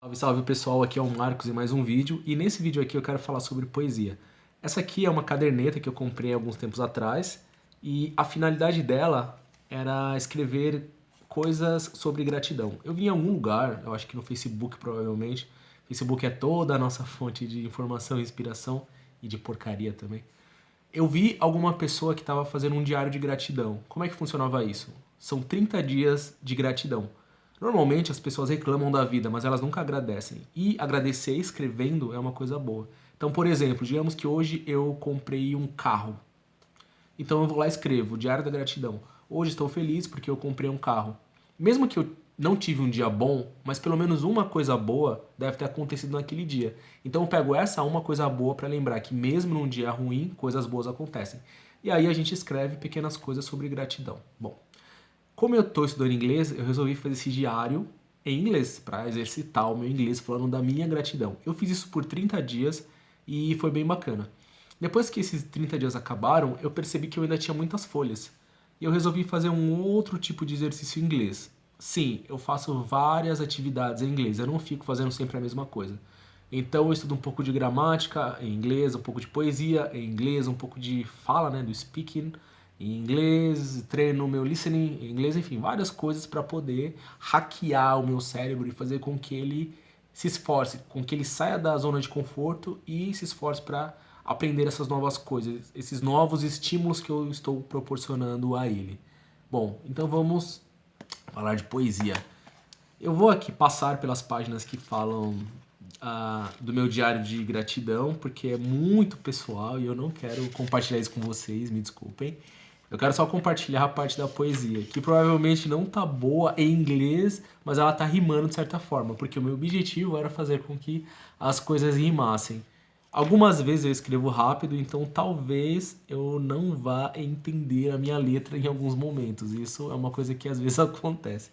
Salve, salve pessoal, aqui é o Marcos em mais um vídeo e nesse vídeo aqui eu quero falar sobre poesia. Essa aqui é uma caderneta que eu comprei alguns tempos atrás e a finalidade dela era escrever coisas sobre gratidão. Eu vi em algum lugar, eu acho que no Facebook provavelmente, Facebook é toda a nossa fonte de informação e inspiração e de porcaria também. Eu vi alguma pessoa que estava fazendo um diário de gratidão. Como é que funcionava isso? São 30 dias de gratidão. Normalmente as pessoas reclamam da vida, mas elas nunca agradecem. E agradecer escrevendo é uma coisa boa. Então, por exemplo, digamos que hoje eu comprei um carro. Então eu vou lá e escrevo, Diário da Gratidão. Hoje estou feliz porque eu comprei um carro. Mesmo que eu não tive um dia bom, mas pelo menos uma coisa boa deve ter acontecido naquele dia. Então eu pego essa uma coisa boa para lembrar que mesmo num dia ruim, coisas boas acontecem. E aí a gente escreve pequenas coisas sobre gratidão. Bom, como eu estou estudando inglês, eu resolvi fazer esse diário em inglês para exercitar o meu inglês falando da minha gratidão. Eu fiz isso por 30 dias e foi bem bacana. Depois que esses 30 dias acabaram, eu percebi que eu ainda tinha muitas folhas. E eu resolvi fazer um outro tipo de exercício em inglês. Sim, eu faço várias atividades em inglês, eu não fico fazendo sempre a mesma coisa. Então eu estudo um pouco de gramática em inglês, um pouco de poesia em inglês, um pouco de fala, né, do speaking em inglês, treino o meu listening em inglês, enfim, várias coisas para poder hackear o meu cérebro e fazer com que ele se esforce, com que ele saia da zona de conforto e se esforce para aprender essas novas coisas, esses novos estímulos que eu estou proporcionando a ele. Bom, então vamos falar de poesia. Eu vou aqui passar pelas páginas que falam do meu diário de gratidão, porque é muito pessoal e eu não quero compartilhar isso com vocês, me desculpem. Eu quero só compartilhar a parte da poesia, que provavelmente não tá boa em inglês, mas ela tá rimando de certa forma, porque o meu objetivo era fazer com que as coisas rimassem. Algumas vezes eu escrevo rápido, então talvez eu não vá entender a minha letra em alguns momentos. Isso é uma coisa que às vezes acontece.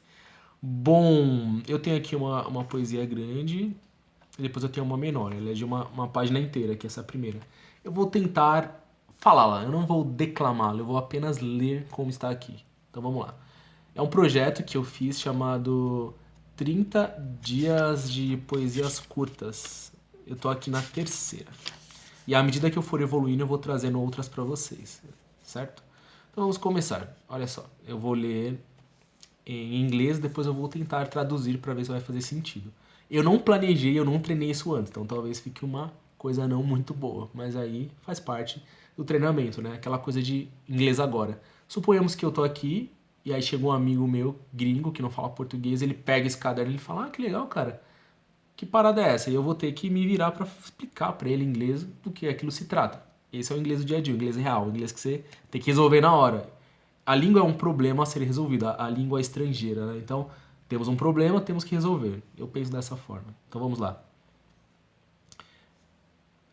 Bom, eu tenho aqui uma poesia grande e depois eu tenho uma menor. Ela é de uma página inteira, que é essa primeira. Eu vou tentar falá-la, eu não vou declamá-la, eu vou apenas ler como está aqui. Então vamos lá. É um projeto que eu fiz chamado 30 dias de poesias curtas. Eu tô aqui na terceira. E à medida que eu for evoluindo, eu vou trazendo outras para vocês, certo? Então vamos começar. Olha só, eu vou ler em inglês, depois eu vou tentar traduzir para ver se vai fazer sentido. Eu não planejei, eu não treinei isso antes, então talvez fique uma coisa não muito boa, mas aí faz parte do treinamento, né? Aquela coisa de inglês agora. Suponhamos que eu tô aqui e aí chega um amigo meu, gringo, que não fala português, ele pega esse caderno e ele fala: "Ah, que legal, cara. Que parada é essa?" E eu vou ter que me virar para explicar para ele em inglês do que aquilo se trata. Esse é o inglês do dia a dia, o inglês real, o inglês que você tem que resolver na hora. A língua é um problema a ser resolvido, a língua é estrangeira, né? Então, temos um problema, temos que resolver. Eu penso dessa forma. Então vamos lá.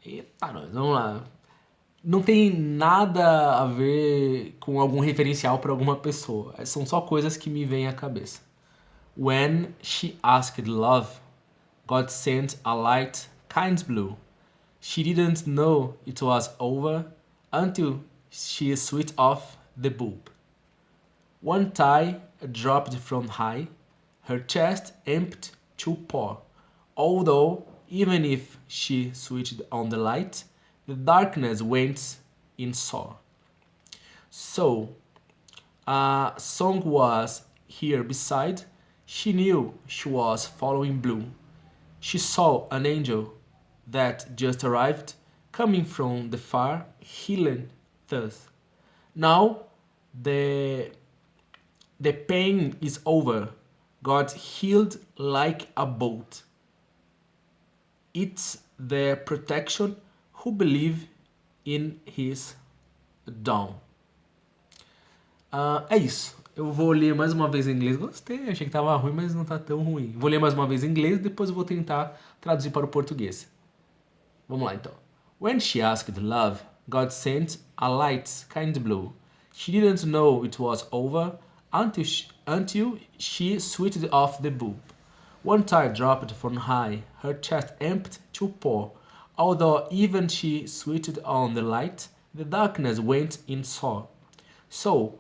Eita, nós, vamos lá. Não tem nada a ver com algum referencial para alguma pessoa. São só coisas que me vêm à cabeça. When she asked love, God sent a light kind blue. She didn't know it was over until she switched off the bulb. One tie dropped from high, her chest empty to pour. Although, even if she switched on the light, the darkness went in saw. So, a song was here beside. She knew she was following blue. She saw an angel that just arrived, coming from the far, healing thus. Now the the pain is over. God healed like a bolt. It's the protection who believe in his dawn. É isso. Eu vou ler mais uma vez em inglês. Gostei, achei que tava ruim, mas não tá tão ruim. Vou ler mais uma vez em inglês, depois eu vou tentar traduzir para o português. Vamos lá então. When she asked love, God sent a light kind blue. She didn't know it was over until she switched off the bulb. One tire dropped from high, her chest empty to pour. Although even she switched on the light, the darkness went in saw. So,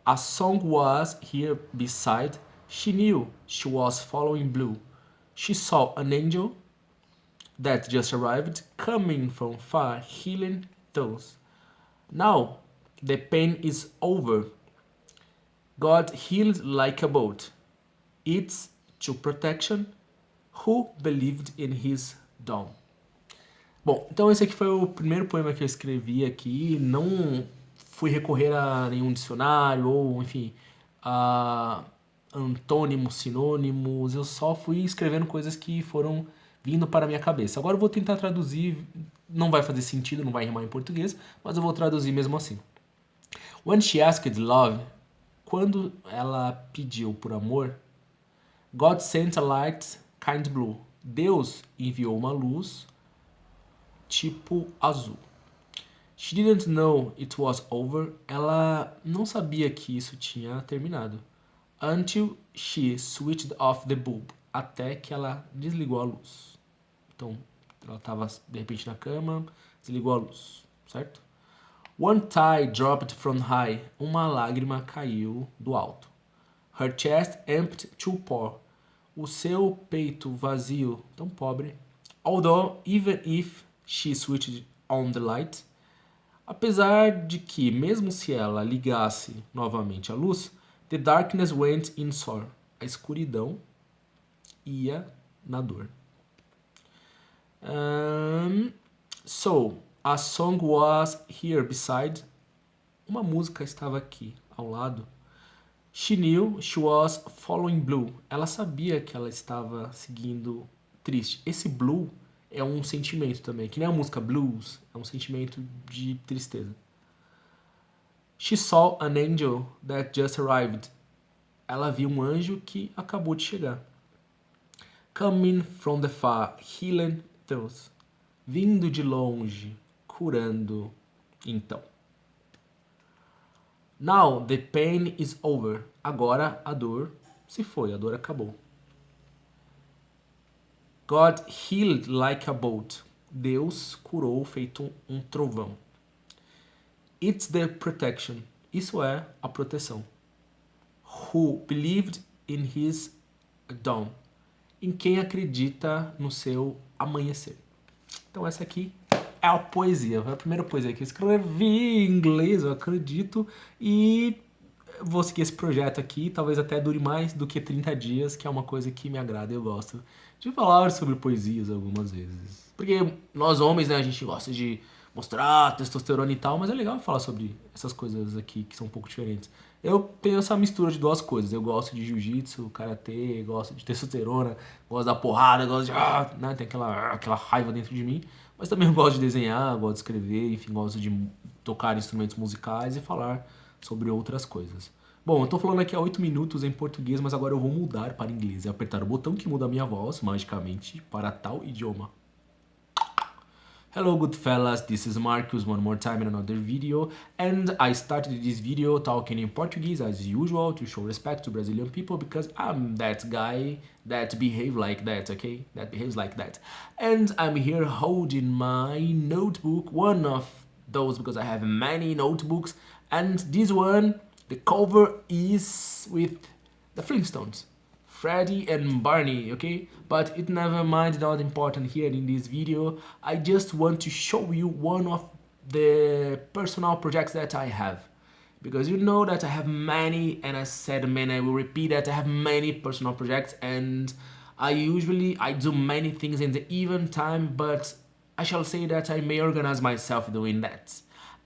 a song was here beside. She knew she was following blue. She saw an angel that just arrived, coming from far, healing those. Now the pain is over. God healed like a boat. It's to protection who believed in his dawn. Bom, então esse aqui foi o primeiro poema que eu escrevi aqui. Não fui recorrer a nenhum dicionário ou, enfim, a antônimos, sinônimos. Eu só fui escrevendo coisas que foram vindo para a minha cabeça. Agora eu vou tentar traduzir. Não vai fazer sentido, não vai rimar em português, mas eu vou traduzir mesmo assim. When she asked love, quando ela pediu por amor, God sent a light kind blue. Deus enviou uma luz tipo azul. She didn't know it was over. Ela não sabia que isso tinha terminado. Until she switched off the bulb. Até que ela desligou a luz. Então, ela estava de repente na cama, desligou a luz, certo? One tear dropped from high. Uma lágrima caiu do alto. Her chest empty to pour. O seu peito vazio, tão pobre. Although, even if she switched on the light. Apesar de que, mesmo se ela ligasse novamente a luz, the darkness went in sore. A escuridão ia na dor. So, a song was here beside. Uma música estava aqui, ao lado. She knew she was following blue. Ela sabia que ela estava seguindo triste. Esse blue é um sentimento também, que nem a música blues, é um sentimento de tristeza. She saw an angel that just arrived. Ela viu um anjo que acabou de chegar. Coming from the far, healing those. Vindo de longe, curando então. Now the pain is over. Agora a dor se foi, a dor acabou. God healed like a bolt. Deus curou feito um trovão. It's the protection. Isso é a proteção. Who believed in his dawn. Em quem acredita no seu amanhecer. Então essa aqui é a poesia. Foi a primeira poesia que eu escrevi em inglês, eu acredito. E vou seguir esse projeto aqui. Talvez até dure mais do que 30 dias, que é uma coisa que me agrada. Eu gosto de falar sobre poesias algumas vezes. Porque nós homens, né, a gente gosta de mostrar testosterona e tal, mas é legal falar sobre essas coisas aqui que são um pouco diferentes. Eu tenho essa mistura de duas coisas. Eu gosto de jiu-jitsu, karatê, gosto de testosterona, gosto da porrada, gosto de... né, tem aquela raiva dentro de mim. Mas também eu gosto de desenhar, gosto de escrever, enfim, gosto de tocar instrumentos musicais e falar sobre outras coisas. Bom, eu tô falando aqui há 8 minutos em português, mas agora eu vou mudar para inglês. É apertar o botão que muda a minha voz, magicamente, para tal idioma. Hello good fellas, this is Marcus one more time in another video, and I started this video talking in Portuguese as usual to show respect to Brazilian people because I'm that guy that behave like that, okay? That behaves like that. And I'm here holding my notebook, one of those because I have many notebooks, and this one, the cover is with the Flintstones. Freddy and Barney, okay? But it never mind, not important here in this video. I just want to show you one of the personal projects that I have. Because you know that I have many, and I said many, I will repeat that I have many personal projects, and I do many things in the even time, but I shall say that I may organize myself doing that.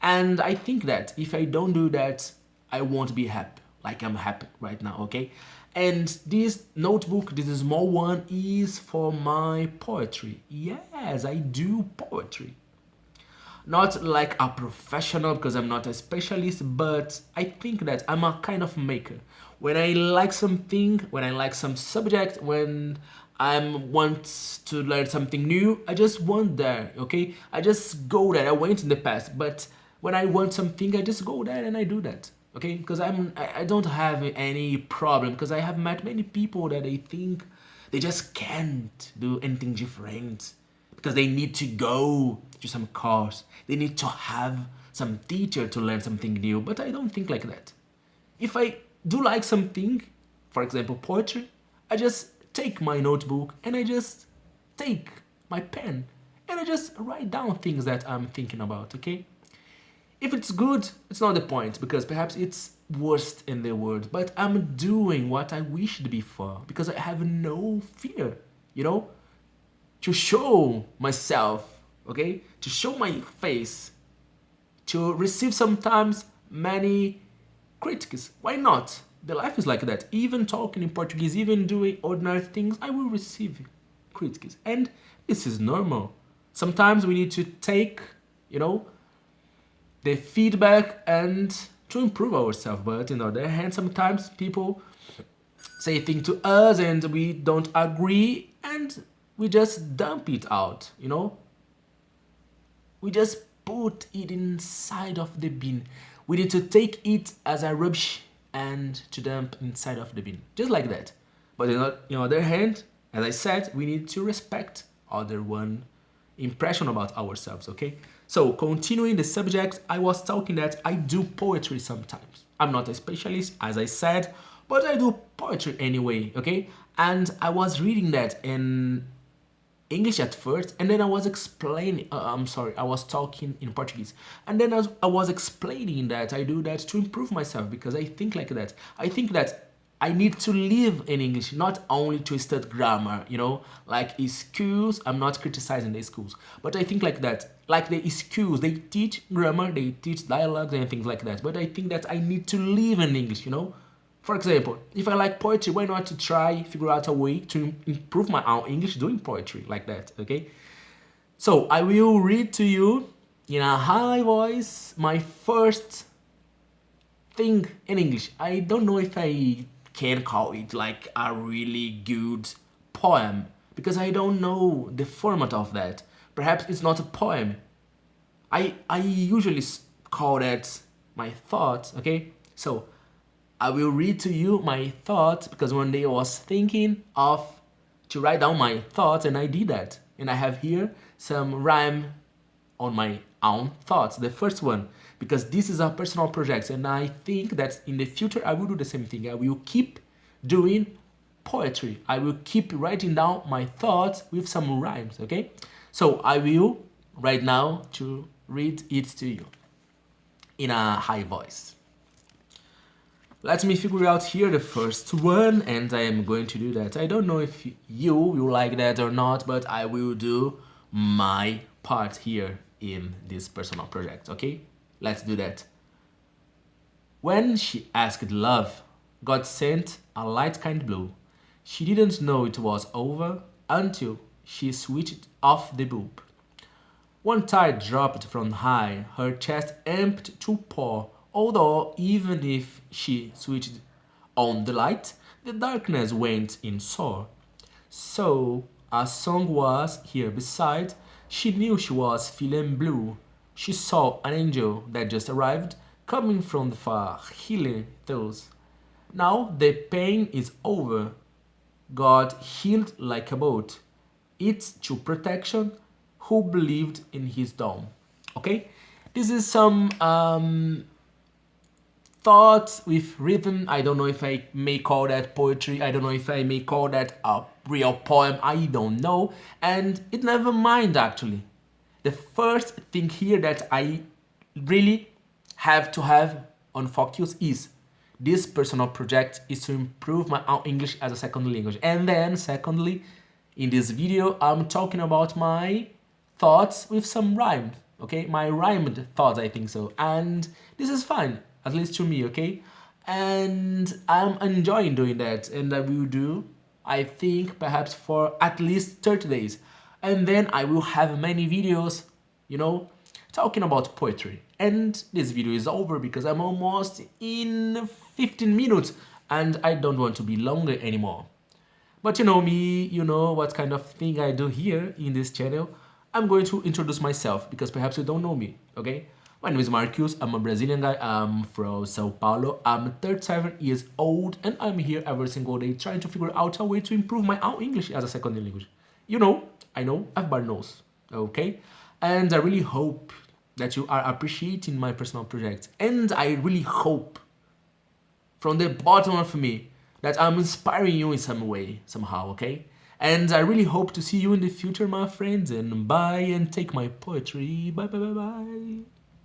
And I think that if I don't do that, I won't be happy, like I'm happy right now, okay? And this notebook, this small one, is for my poetry. Yes, I do poetry. Not like a professional because I'm not a specialist, but I think that I'm a kind of maker. When I like something, when I like some subject, when I want to learn something new, I just went there, okay? I just go there. I went in the past, but when I want something, I just go there and I do that. Okay, because I don't have any problem because I have met many people that they think they just can't do anything different because they need to go to some course. They need to have some teacher to learn something new, but I don't think like that. If I do like something, for example, poetry, I just take my notebook and I just take my pen and I just write down things that I'm thinking about, okay? If it's good, it's not the point, because perhaps it's worst in the world, but I'm doing what I wished before because I have no fear, you know, to show myself, okay, to show my face, to receive sometimes many critics. Why not? The life is like that. Even talking in Portuguese, even doing ordinary things, I will receive critics, and this is normal. Sometimes we need to take, you know, the feedback and to improve ourselves. But on the other hand, sometimes people say things to us and we don't agree and we just dump it out, you know? We just put it inside of the bin. We need to take it as a rubbish and to dump inside of the bin, just like that. But on the other hand, as I said, we need to respect other one impression about ourselves, okay? So continuing the subject, I was talking that I do poetry sometimes. I'm not a specialist, as I said, but I do poetry anyway, okay? And I was reading that in English at first, and then I was explaining, I was talking in Portuguese. And then I was explaining that I do that to improve myself because I think like that. I think that I need to live in English, not only to study grammar, you know, like schools. I'm not criticizing the schools, but I think like that. Like the schools, they teach grammar, they teach dialogues and things like that. But I think that I need to live in English, you know. For example, if I like poetry, why not to try figure out a way to improve my own English doing poetry like that, okay? So I will read to you in a high voice my first thing in English. I don't know if I can call it like a really good poem because I don't know the format of that. Perhaps it's not a poem. I usually call that my thoughts, okay? So I will read to you my thoughts because one day I was thinking of to write down my thoughts and I did that. And I have here some rhyme on my own thoughts. The first one, because this is a personal project and I think that in the future I will do the same thing. I will keep doing poetry. I will keep writing down my thoughts with some rhymes, okay? So I will right now to read it to you in a high voice. Let me figure out here the first one, and I am going to do that. I don't know if you will like that or not, but I will do my part here in this personal project, okay? Let's do that. When she asked love, God sent a light kind blue. She didn't know it was over until she switched off the bulb. One tide dropped from high, her chest empty to pour. Although even if she switched on the light, the darkness went in sore. So a song was here beside, she knew she was feeling blue. She saw an angel that just arrived, coming from the far, healing those. Now the pain is over. God healed like a boat. It's to protection who believed in his dome. Okay? This is some thoughts with rhythm. I don't know if I may call that poetry. I don't know if I may call that a real poem. I don't know. And it never mind actually. The first thing here that I really have to have on focus is this personal project is to improve my English as a second language. And then secondly, in this video, I'm talking about my thoughts with some rhyme. Okay, my rhymed thoughts, I think so. And this is fine, at least to me, okay? And I'm enjoying doing that. And I will do, I think, perhaps for at least 30 days. And then I will have many videos, you know, talking about poetry. And this video is over because I'm almost in 15 minutes and I don't want to be longer anymore. But you know me, you know what kind of thing I do here in this channel. I'm going to introduce myself because perhaps you don't know me, okay? My name is Marcus, I'm a Brazilian guy, I'm from Sao Paulo, I'm 37 years old and I'm here every single day trying to figure out a way to improve my own English as a second language. You know, I know, everybody knows, okay? And I really hope that you are appreciating my personal project. And I really hope from the bottom of me that I'm inspiring you in some way, somehow, okay? And I really hope to see you in the future, my friends, and bye, and take my poetry. Bye, bye, bye, bye.